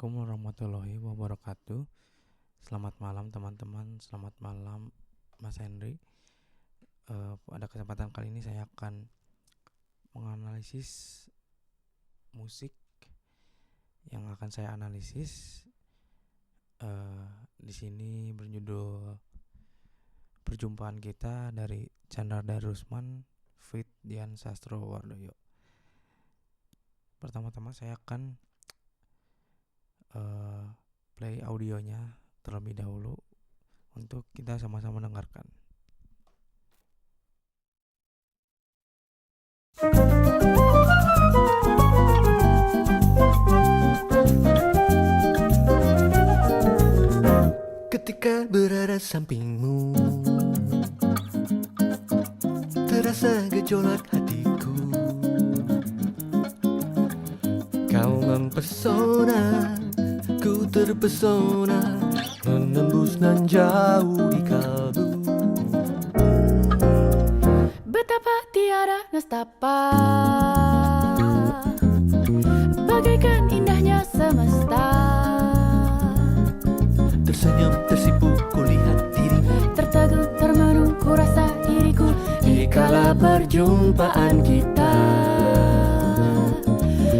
Assalamualaikum warahmatullahi wabarakatuh. Selamat malam teman-teman, selamat malam Mas Henry. Pada kesempatan kali ini saya akan menganalisis musik yang akan saya analisis. Di sini berjudul Perjumpaan Kita dari Chandra Darusman feat. Dian Sastrowardoyo. Pertama-tama saya akan play audionya terlebih dahulu untuk kita sama-sama mendengarkan. Ketika berada sampingmu, terasa gejolak hatiku. Kau mempesona, ku terpesona, menembus nan jauh di kalbu. Betapa tiada nestapa, bagaikan indahnya semesta. Tersenyum tersipu kulihat dirimu, Tertegun termenung ku rasa diriku. di kala perjumpaan kita.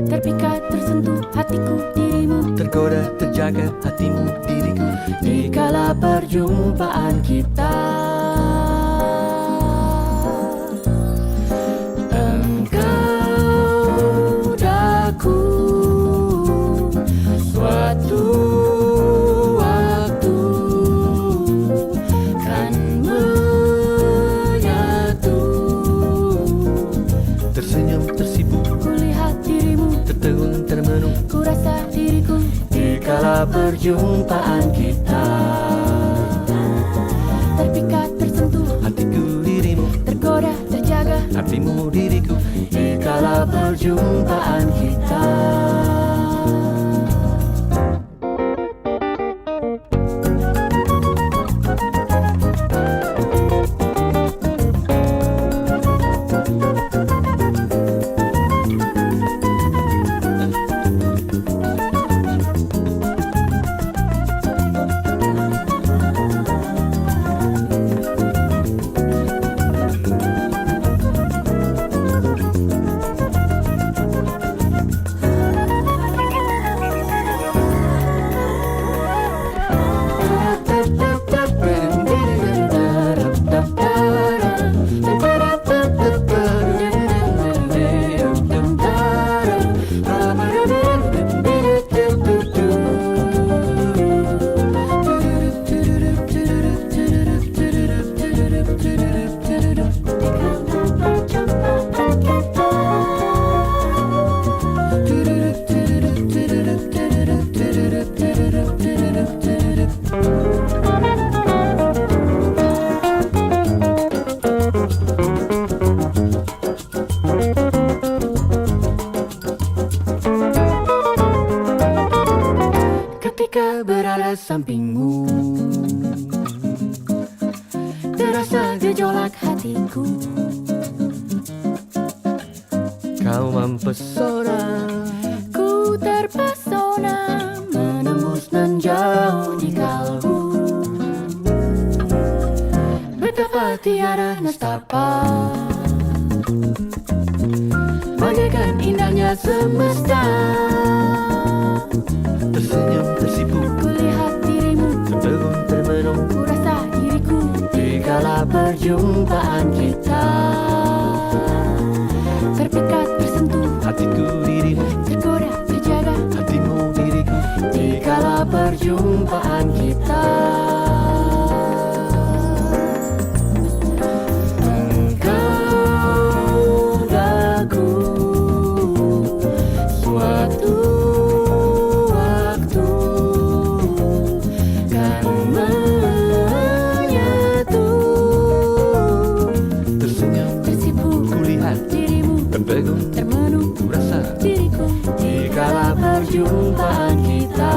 Terpikat tersentuh hatiku dirimu. Tergoda terjaga hatimu diriku, Di kala perjumpaan kita. Engkau daku suatu waktu kan menyatu. tersenyum tersipu Kulihat dirimu, tertegun termenung, ku rasa diriku. di kala perjumpaan kita. Terpikat tersentuh, Hatiku dirimu, tergoda terjaga. hatimu diriku, di kala perjumpaan kita. Ketika berada sampingmu, terasa gejolak hatiku. Kau mempesona, Ku terpesona, menembus nan jauh di kalbu. Betapa tiada nestapa, bagaikan indahnya semesta. tersenyum tersipu Kulihat dirimu, tertegun termenung, ku rasa diriku. di kala perjumpaan kita. Terpikat tersentuh, Hatiku dirimu, tergoda terjaga. hatimu diriku, di kala perjumpaan kita. Engkau daku suatu waktu kan menyatu. Tersenyum Tersipu kulihat dirimu, tertegun termenung ku rasa, diriku. di kala perjumpaan kita.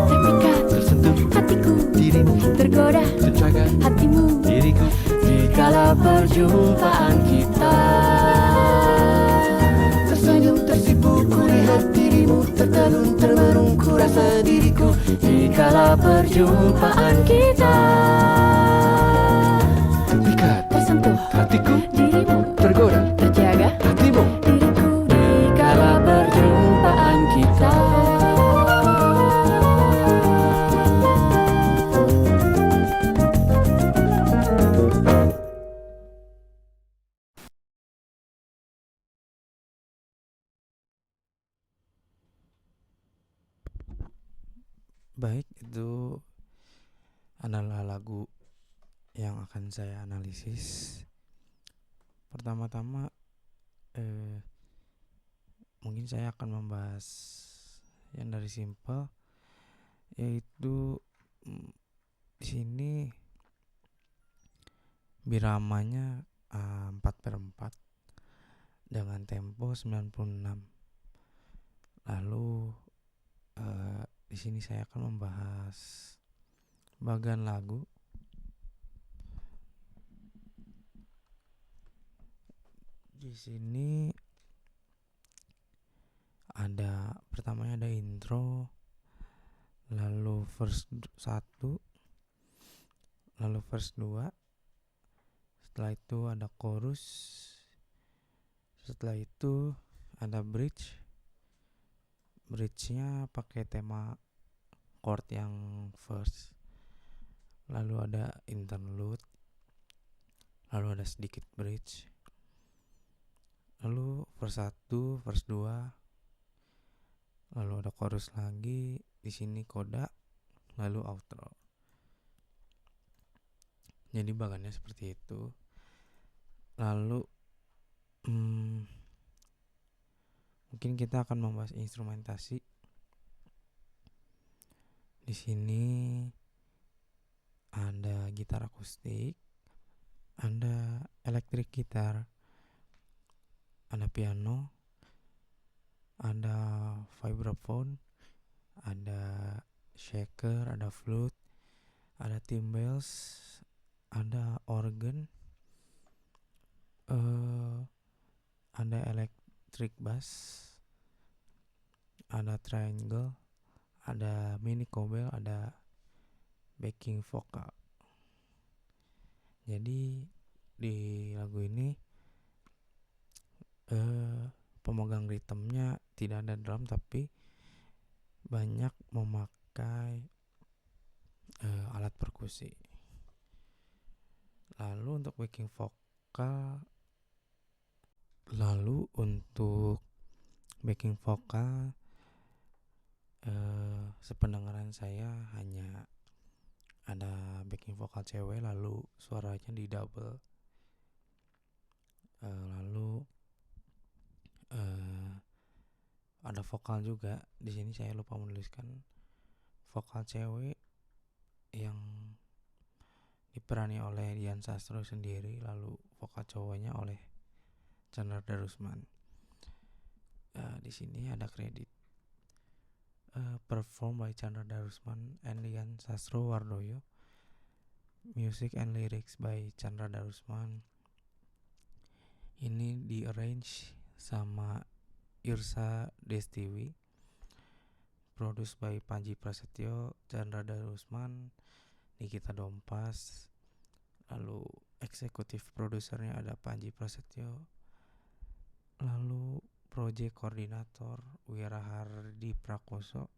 Terpikat Tersentuh hatiku dirimu, tergoda terjaga hatimu. diriku, Di kala perjumpaan kita. tersenyum tersipu kulihat dirimu, tertegun perjumpaan kita. Terikat Tersentuh hatiku, dirimu, tergoda terjaga hatimu. diriku di kala perjumpaan kita. Baik, itu adalah lagu yang akan saya analisis. Pertama-tama mungkin saya akan membahas yang dari simple, yaitu di sini biramanya 4/4 dengan tempo 96. Lalu di sini saya akan membahas bagian lagu. Di sini pertamanya ada intro, lalu verse 1, lalu verse 2. Setelah itu ada chorus. Setelah itu ada bridge. Bridge-nya pakai tema chord yang first. Lalu ada interlude. Lalu ada sedikit bridge. Lalu verse 1, verse 2. Lalu ada chorus lagi. Di sini coda. Lalu outro. Jadi bagannya seperti itu. Lalu mungkin kita akan membahas instrumentasi. Di sini ada gitar akustik, ada electric gitar, ada piano, ada vibraphone, ada shaker, ada flute, ada timbales, ada organ, ada electric bass, ada triangle, ada mini cowbell, ada backing vokal. Jadi di lagu ini pemegang ritmenya tidak ada drum, tapi banyak memakai alat perkusi. Lalu untuk backing vokal, sependengaran saya hanya ada backing vokal cewek, lalu suaranya di double. Lalu ada vokal juga. Di sini saya lupa menuliskan vokal cewek yang diperani oleh Dian Sastro sendiri, lalu vokal cowoknya oleh Chandra Darusman. Di sini ada kredit performed by Chandra Darusman and Dian Sastro Wardoyo. Music and lyrics by Chandra Darusman. Ini di arrange sama Irsa Destiwi. Produced by Panji Prasetyo, Chandra Darusman, Nikita Dompas. Lalu eksekutif produsernya ada Panji Prasetyo. Lalu project koordinator Wirahardi Prakoso.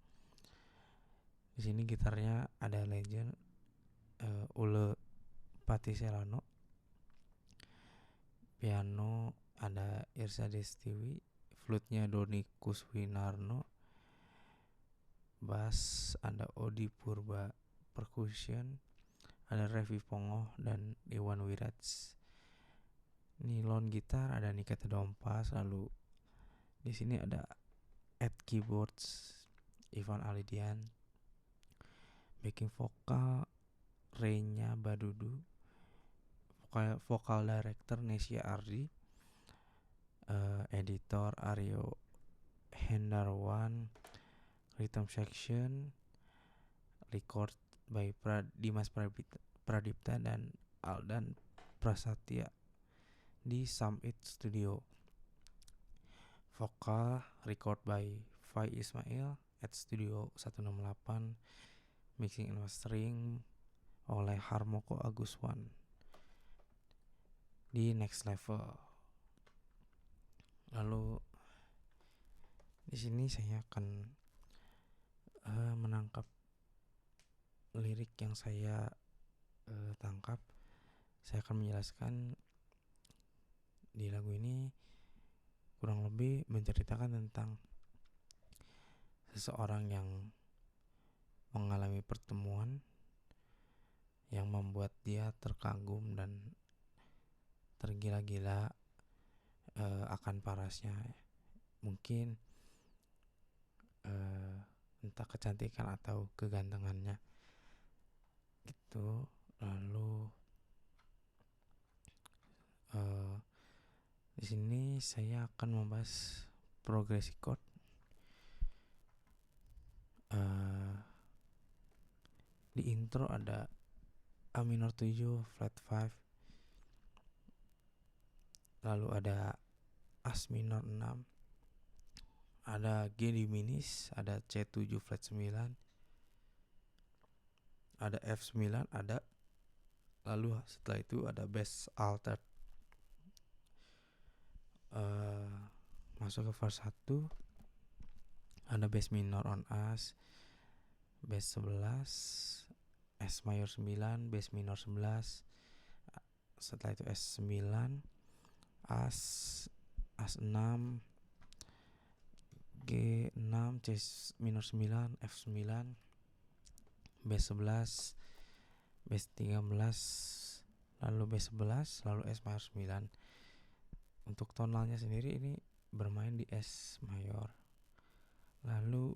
Di sini gitarnya ada legend Ule Patiselano. Piano ada Irsa Destiwi, flute-nya Doni Kuswinarno. Bass ada Odi Purba Percussion, ada Revi Pongoh dan Iwan Wirats. Nylon gitar ada Nikita Dompas. Lalu di sini ada at keyboards Ivan Alidian. Backing vokal Renya Badudu. Vokal director Nesya Ardi. Editor Aryo Hendarwan. Rhythm section record by Dimas Pradipta dan Aldan Prasatya di Summit Studio. Vokal record by Fai Ismail at Studio 168. mixing and mastering oleh Harmoko Aguswan di Next Level. Lalu di sini saya akan menangkap lirik yang saya tangkap. Saya akan menjelaskan di lagu ini kurang lebih menceritakan tentang seseorang yang mengalami pertemuan yang membuat dia terkagum dan tergila-gila akan parasnya, mungkin entah kecantikan atau kegantengannya gitu. Lalu di sini saya akan membahas progressive chord. Di intro ada A minor 7 flat 5, lalu ada As minor 6, ada G diminis, ada C7 flat 9, ada F9, ada, lalu setelah itu ada bass altered. Masuk ke verse 1, ada bass minor on As, bass 11, S mayor 9, bass minor 11, setelah itu S9, As 6, G6, C minor 9, F9, bass 11, bass 13, lalu bass 11, lalu S mayor 9. Untuk tonalnya sendiri ini bermain di S mayor. Lalu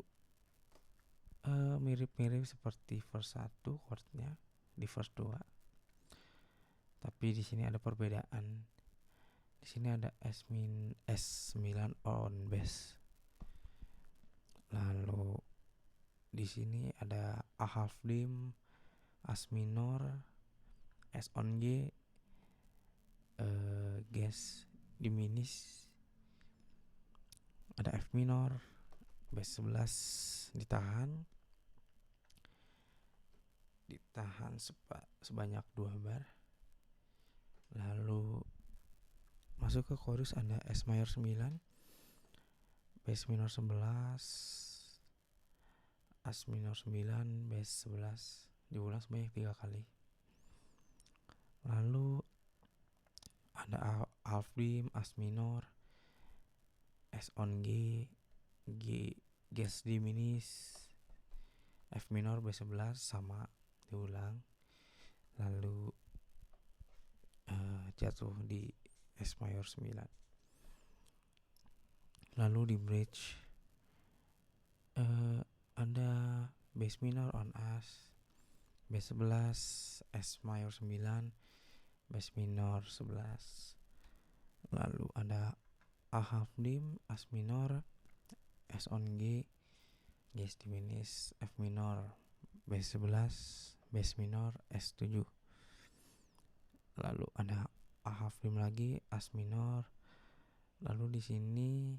mirip-mirip seperti verse 1 chordnya di verse 2. Tapi di sini ada perbedaan. Di sini ada S9 on bass. Lalu di sini ada A half dim, As minor, S on G, Gas diminis, ada F minor, bass 11 ditahan sebanyak 2 bar. Lalu masuk ke chorus ada S mayor 9, bass minor 11, As minor 9, bass 11, diulang sebanyak 3 kali. Lalu ada half dim, As minor, S on G, Gas diminis, F minor, bass 11 sama, diulang. Lalu jatuh di S mayor 9. Lalu di bridge ada bass minor on As, bass 11, S mayor 9, bass minor 11. Lalu ada A half dim, As minor, S on G, Gas diminis, F minor, bass 11, bass minor, S7. Lalu ada A half dim lagi, As minor. Lalu di sini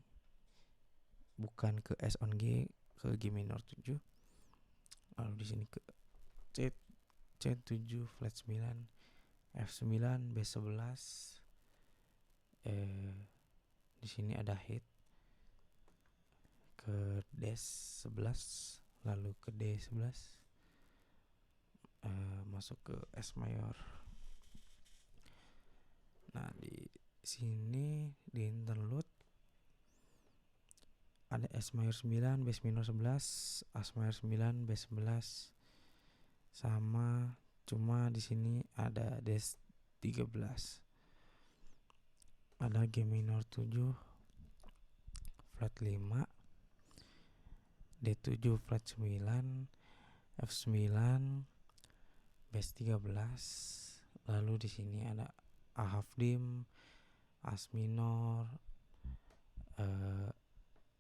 bukan ke S on G, ke G minor 7. Lalu di sini ke C7 flat 9, F9, bass 11. Di sini ada hit ke D11, lalu ke D11, masuk ke S mayor. Nah, di sini di interlude ada S mayor 9, bass minor 11, As mayor 9, bass 11 sama, cuma di sini ada D13. Ada G minor 7 flat 5, D7 flat 9, F9, bass 13. Lalu di sini ada A half dim, As minor,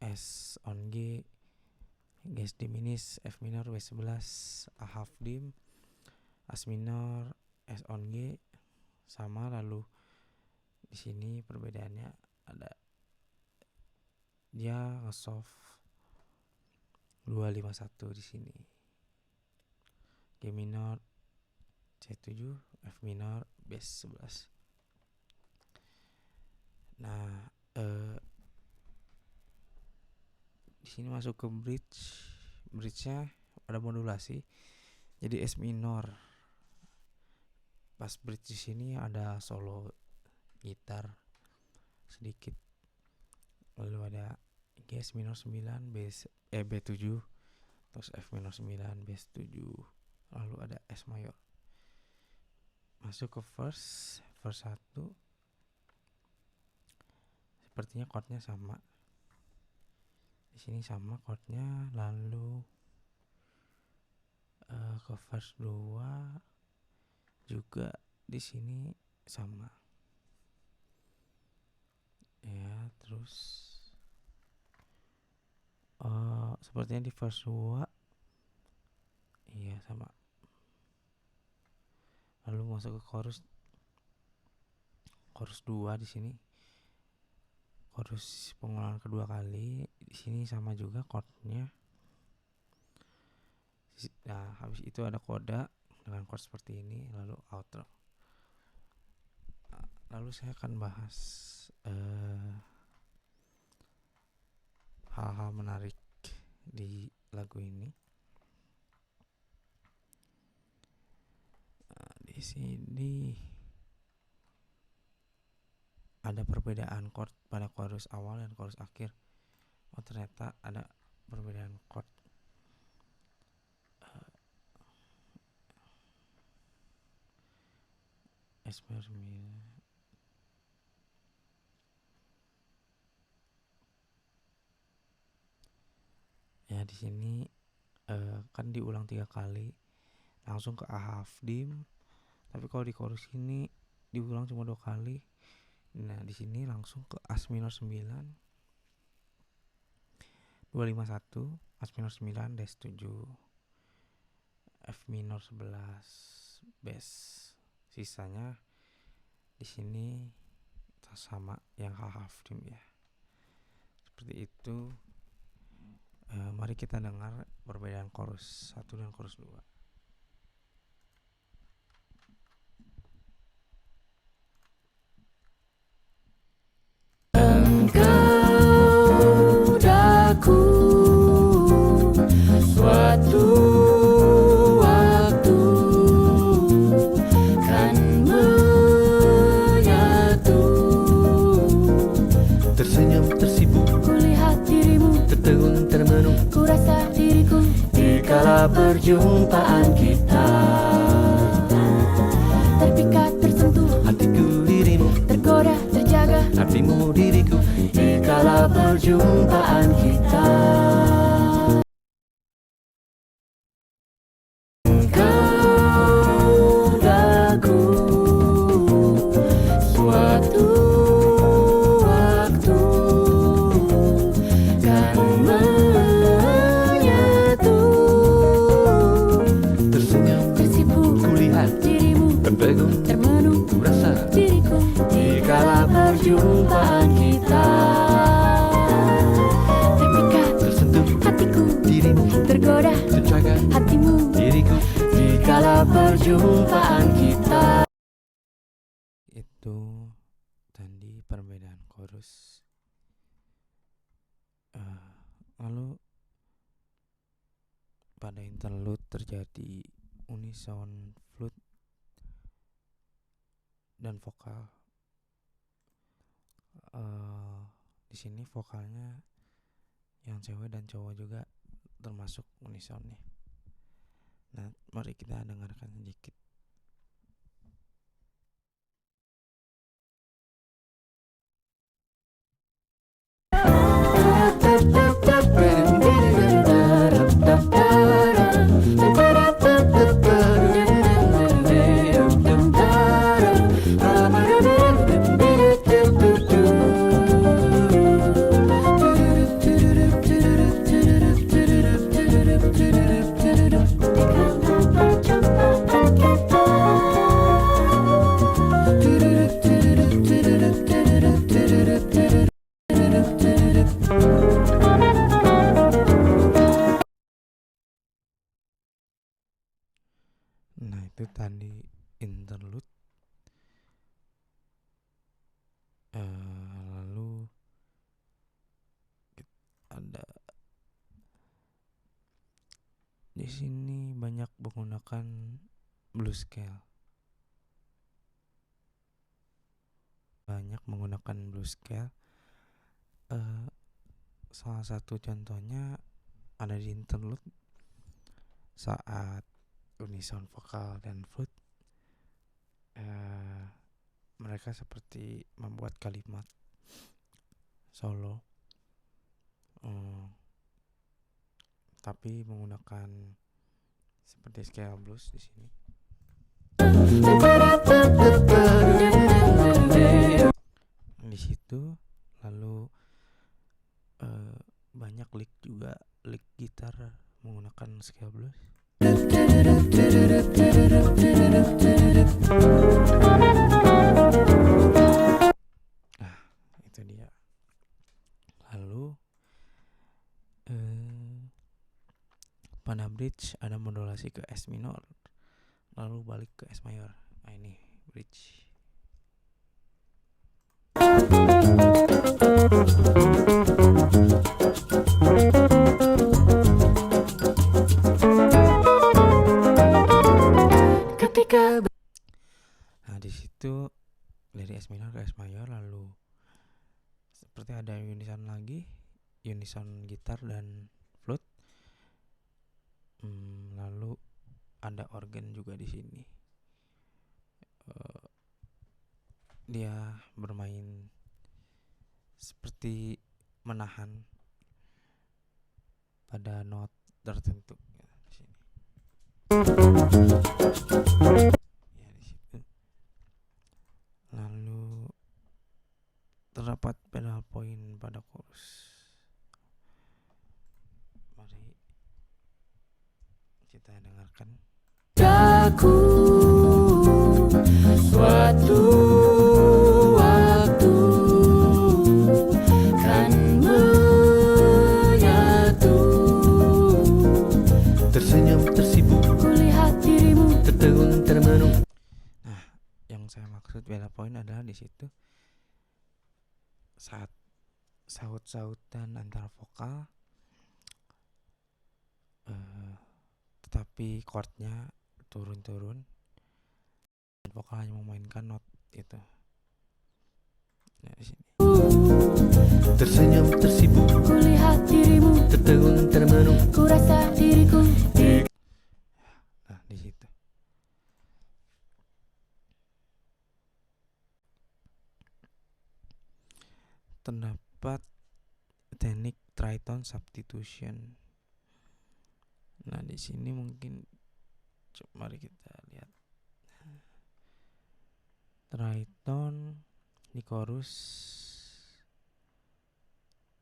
S on G, Gas diminis, F minor, bass 11, A half dim, As minor, S on G sama. Lalu di sini perbedaannya ada dia nge-soft 251 di sini. G minor, C7, F minor, bass 11. Nah, di sini masuk ke bridge. Bridge-nya ada modulasi. Jadi S minor. Pas bridge di sini ada solo gitar sedikit. Lalu ada G minor 9, B7, terus F minor 9, bass 7. Lalu ada S mayor. Masuk ke verse 1. Sepertinya chordnya sama. Di sini sama chordnya. Lalu ke verse 2 juga di sini sama. Ya, terus sepertinya di verse 2 iya sama. Lalu masuk ke chorus 2 di sini. Chorus pengulangan kedua kali di sini sama juga chordnya. Nah, habis itu ada koda dengan chord seperti ini, lalu outro. Lalu saya akan bahas hal-hal menarik di lagu ini. Di sini ada perbedaan chord pada chorus awal dan chorus akhir. Oh, ternyata ada perbedaan chord. S minor 9. Ya, di sini kan diulang 3 kali langsung ke A half dim. Tapi kalau di chorus ini diulang cuma 2 kali. Nah, di sini langsung ke As minor 9, 251, As minor 9, Des 7, F minor 11, bass. Sisanya di sini sama yang half dim ya. Seperti itu. Mari kita dengar perbedaan chorus 1 dan chorus 2. Engkau daku suatu waktu kan menyatu. Tersenyum tersibuk, Kulihat dirimu, tertegun termenung, ku rasa diriku dikala perjumpaan kita. terpikat, tersentuh, Hatiku dirimu, tergoda, terjaga. hatimu diriku, dikala perjumpaan kita. Engkau daku suatu waktu kan menyatu. Tersenyum, Tersibuk kulihat, dirimu, tertegun, termenung ku rasa diriku dikala perjumpaan kita. terpikat, Tersentuh, hatiku dirimu, tergoda, terjaga, hatimu diriku, dikala perjumpaan kita. Itu tadi perbedaan chorus. Lalu pada interlude terjadi unison flute dan vokal. Di sini vokalnya yang cewek dan cowok juga termasuk unisonnya. Nah, mari kita dengarkan sedikit. Dikala perjumpaan kita. Itu tadi interlude. Lalu ada di sini banyak menggunakan blues scale. Salah satu contohnya ada di interlude saat unison vokal dan flute. Mereka seperti membuat kalimat solo, tapi menggunakan seperti scale blues di sini. Di situ lalu banyak lick juga, lick gitar menggunakan scale blues. Nah, itu dia. Lalu pada bridge ada modulasi ke S minor, lalu balik ke S mayor. Nah, ini bridge. Nah, di situ dari S minor ke S mayor, lalu seperti ada unison lagi, unison gitar dan flute. Lalu ada organ juga di sini. Dia bermain seperti menahan pada not tertentu ya, di sini. Ya, di situ. Lalu terdapat pedal point pada chorus. Mari kita dengarkan. Aku suatu waktu kan menyatu, tersenyum tersibuk, kulihat dirimu tertegun termenung. Nah, yang saya maksud pedal point adalah di situ saat saut-sautan antara vokal, tetapi chordnya turun-turun, vokal hanya memainkan not itu. Nah, di sini. Tersenyum tersibuk, kulihat dirimu tertegun termenung, kurasa diriku. Nah, di situ. Terdapat teknik tritone substitution. Nah, di sini mungkin mari kita lihat. Tritone di chorus.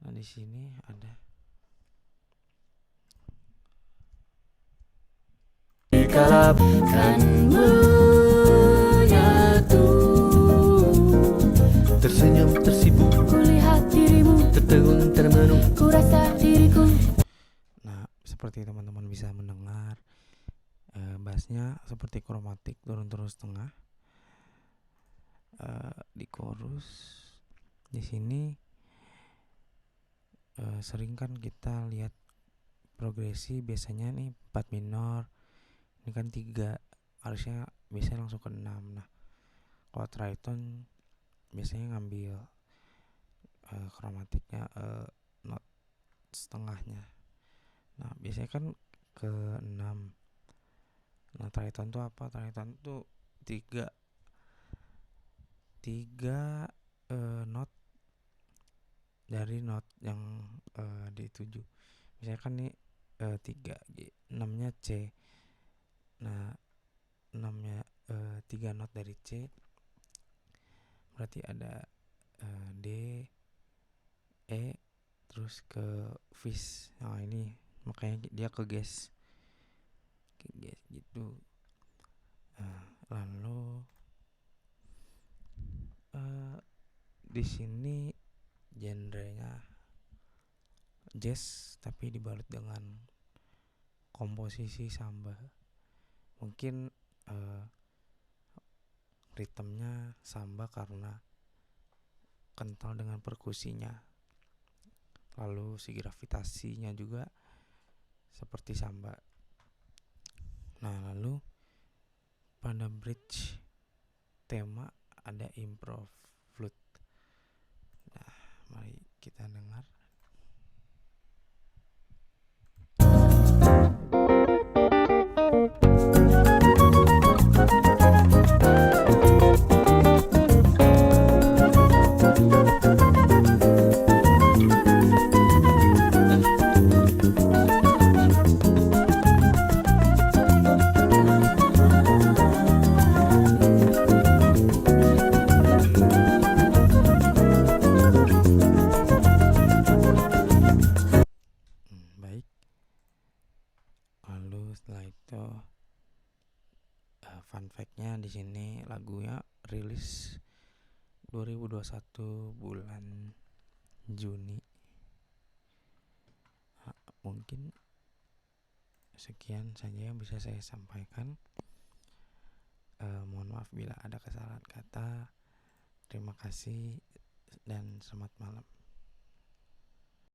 Nah, di sini ada Dikala kan menyatu, tersenyum tersibuk, kulihat dirimu tertegun termenung, kurasa diriku. Nah, seperti teman-teman bisa mendengar, bassnya seperti kromatik turun terus tengah. Di chorus di sini sering kan kita lihat progresi biasanya nih 4 minor, ini kan 3, harusnya biasanya langsung ke 6. Nah, kalau tritone biasanya ngambil kromatiknya not setengahnya. Nah, biasanya kan ke 6. Nah, tritone tuh apa? Tritone tuh 3 not dari not yang di-7. Misalnya kan nih 3 G, 6-nya C. Nah, 6-nya 3 not dari C berarti ada D, E, terus ke fis. Nah, ini makanya dia ke ges gitu. Lalu di sini genrenya jazz tapi dibalut dengan komposisi samba. Mungkin ritmenya samba karena kental dengan perkusinya. Lalu si gravitasinya juga seperti samba. Nah, lalu pada bridge tema ada improv flute. Nah, mari kita dengar. Baik. Lalu setelah itu fun fact-nya di sini lagunya rilis 2021 bulan Juni. Mungkin sekian saja yang bisa saya sampaikan. Mohon maaf bila ada kesalahan kata. Terima kasih dan selamat malam.